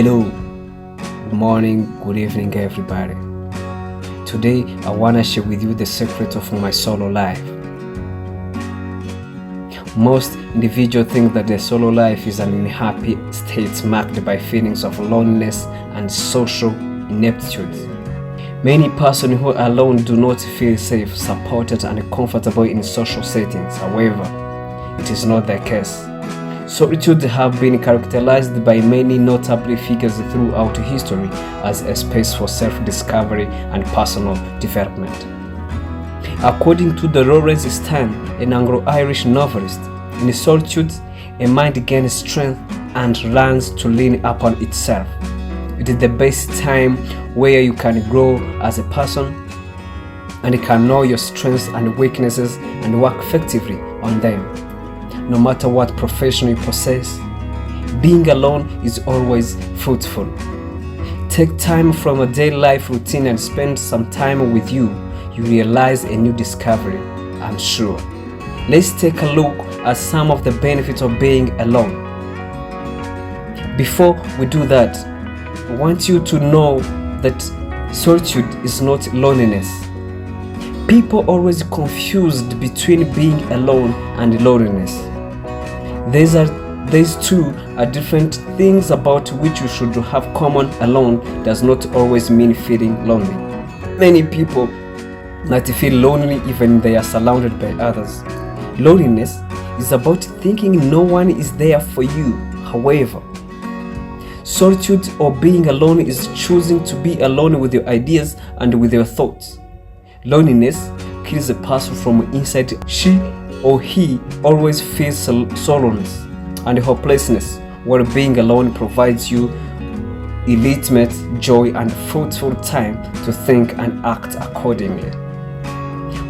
Hello, good morning, good evening, everybody. Today, I want to share with you the secret of my solo life. Most individuals think that their solo life is an unhappy state marked by feelings of loneliness and social ineptitude. Many persons who are alone do not feel safe, supported, and comfortable in social settings. However, it is not the case. Solitude have been characterized by many notable figures throughout history as a space for self-discovery and personal development. According to the Lawrence Stern, an Anglo-Irish novelist, in solitude, a mind gains strength and learns to lean upon itself. It is the best time where you can grow as a person and can know your strengths and weaknesses and work effectively on them. No matter what profession you possess, being alone is always fruitful. Take time from a daily life routine and spend some time with you. You realize a new discovery, I'm sure. Let's take a look at some of the benefits of being alone. Before we do that, I want you to know that solitude is not loneliness. People always confused between being alone and loneliness. These two are different things about which you should have common. Alone does not always mean feeling lonely. Many people might feel lonely even they are surrounded by others. Loneliness is about thinking no one is there for you. However, solitude or being alone is choosing to be alone with your ideas and with your thoughts. Loneliness kills a person from inside. She or he always feels soloness and hopelessness, while being alone provides you legitimate joy and fruitful time to think and act accordingly.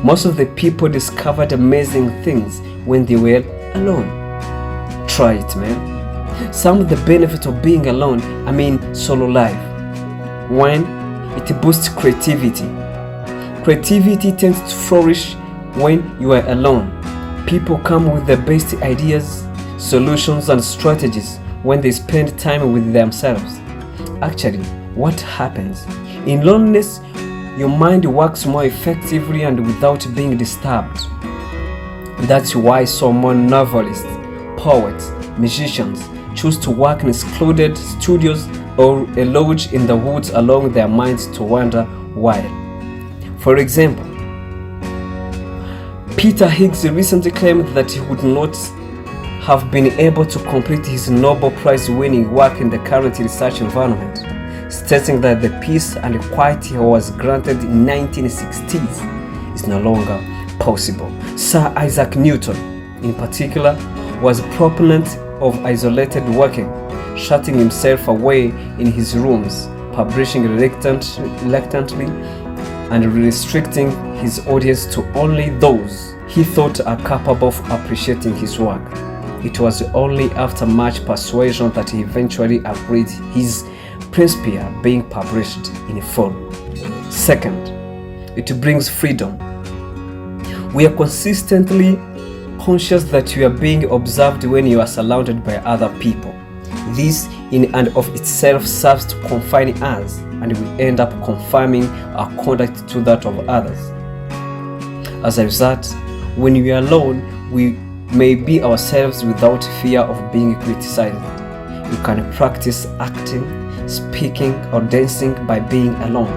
Most of the people discovered amazing things when they were alone. Try it, man. Some of the benefits of being alone, solo life. 1. It boosts creativity. Creativity tends to flourish when you are alone. People come with the best ideas, solutions, and strategies when they spend time with themselves. Actually, what happens? In loneliness, your mind works more effectively and without being disturbed. That's why so many novelists, poets, musicians choose to work in secluded studios or a lodge in the woods, allowing their minds to wander wild. For example, Peter Higgs recently claimed that he would not have been able to complete his Nobel Prize-winning work in the current research environment, stating that the peace and quiet he was granted in 1960s is no longer possible. Sir Isaac Newton, in particular, was a proponent of isolated working, shutting himself away in his rooms, publishing reluctantly, and restricting his audience to only those he thought are capable of appreciating his work. It was only after much persuasion that he eventually agreed, his Principia being published in full. Second, it brings freedom. We are consistently conscious that you are being observed when you are surrounded by other people. This in and of itself serves to confine us, and we end up confining our conduct to that of others. As a result, when we are alone, we may be ourselves without fear of being criticized. You can practice acting, speaking, or dancing by being alone,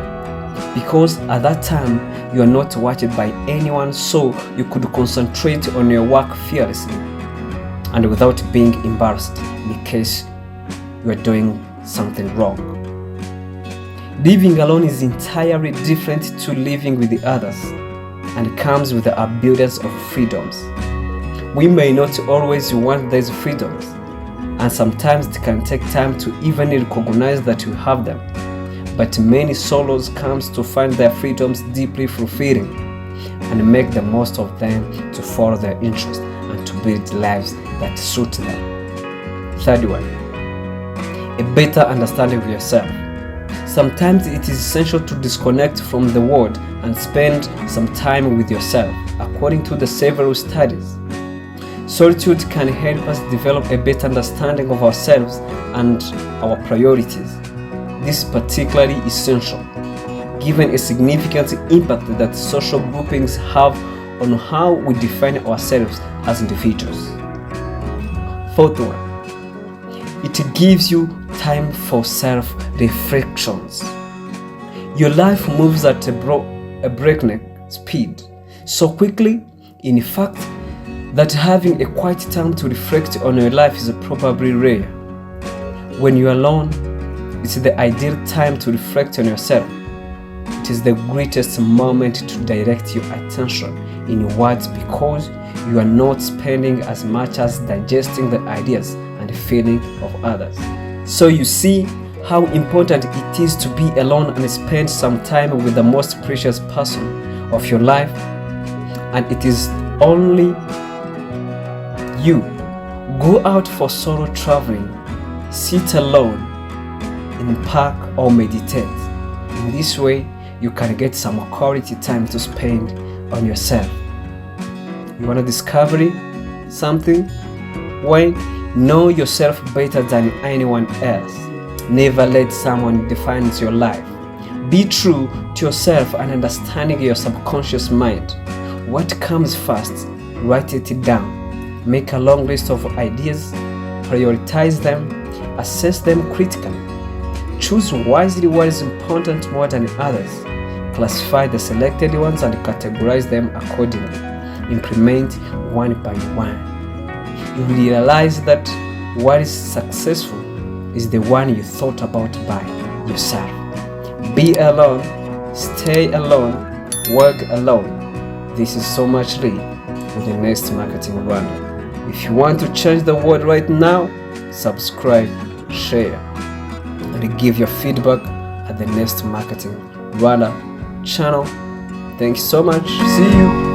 because at that time you are not watched by anyone, so you could concentrate on your work fearlessly and without being embarrassed in case you are doing something wrong. Living alone is entirely different to living with the others and comes with the abundance of freedoms. We may not always want these freedoms, and sometimes it can take time to even recognize that you have them. But many solos come to find their freedoms deeply fulfilling and make the most of them to follow their interests and to build lives that suit them. Third one, a better understanding of yourself. Sometimes it is essential to disconnect from the world and spend some time with yourself. According to the several studies, Solitude can help us develop a better understanding of ourselves and our priorities. This is particularly essential, given a significant impact that social groupings have on how we define ourselves as individuals. Fourth one, it gives you time for self-reflections. Your life moves at a breakneck speed, so quickly, in fact, that having a quiet time to reflect on your life is probably rare. When you are alone, it's the ideal time to reflect on yourself. It is the greatest moment to direct your attention inwards because you are not spending as much as digesting the ideas and feelings of others. So you see how important it is to be alone and spend some time with the most precious person of your life, and it is only you. Go out for solo traveling, sit alone in a park or meditate. In this way, you can get some quality time to spend on yourself. You want to discover something? Well, know yourself better than anyone else. Never let someone define your life. Be true to yourself and understanding your subconscious mind. What comes first? Write it down. Make a long list of ideas, prioritize them, assess them critically. Choose wisely what is important more than others. Classify the selected ones and categorize them accordingly. Implement one by one. You will realize that what is successful is the one you thought about by yourself. Be alone, stay alone, work alone. This is Somach-Lee with the Next Marketing Runner. If you want to change the world right now, subscribe, share, and give your feedback at the Next Marketing Runner channel. Thanks so much. See you.